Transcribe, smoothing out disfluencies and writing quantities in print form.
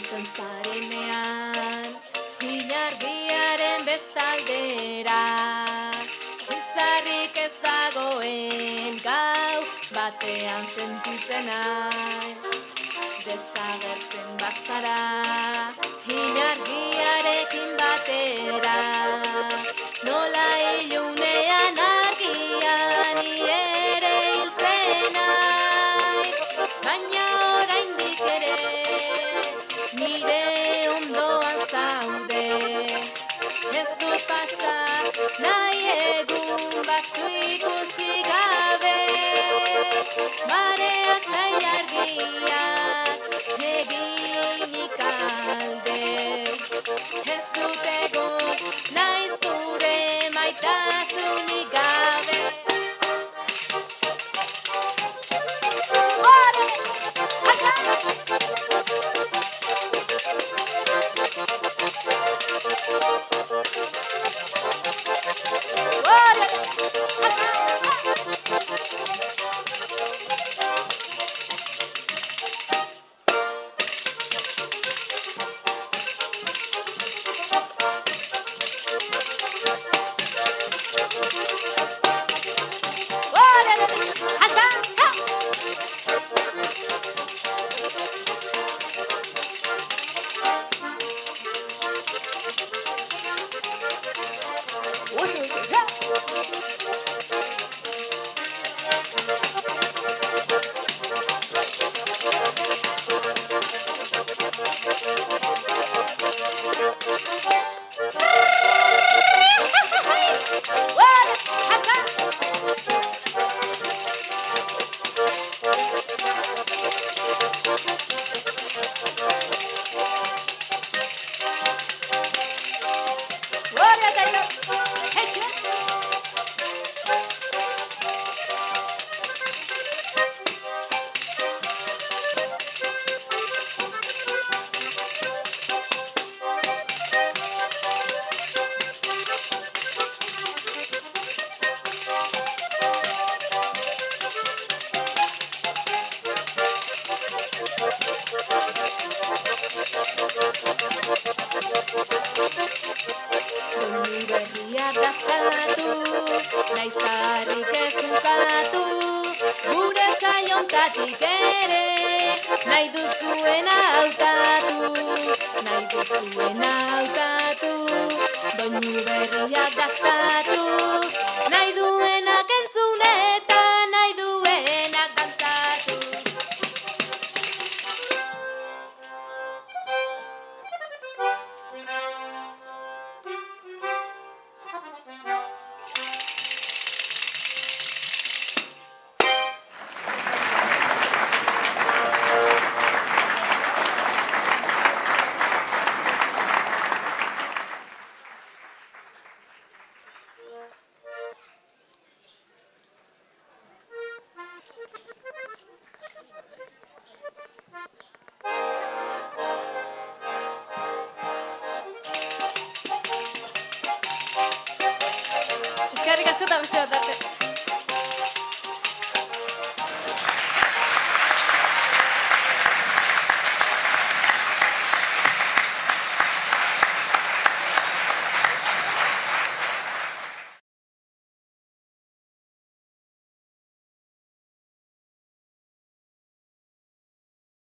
Heltzen zarenean, ilargiaren bestaldera, izarrik ez dagoen gau batean sentitzen naiz. Desagertzen bazara, ilargiarekin batera, nola ilunean argian ere hiltzen naiz, baina oraindik ere nire ondoan zaude. Ez dut pasa nahi egun batzu ikusi gabe, mareak da ilargiak eginik alde. Ez dut egon nahi zure maitasunik gabe. Berria dastatu, naiz harrik ez ukatu, gure saiontatik ere, nahi duzuena hautatu, doinu berriak dastatu, nahi duenak entzun eta nahi duenak dantzatu. Eskerrik asko eta beste bat arte.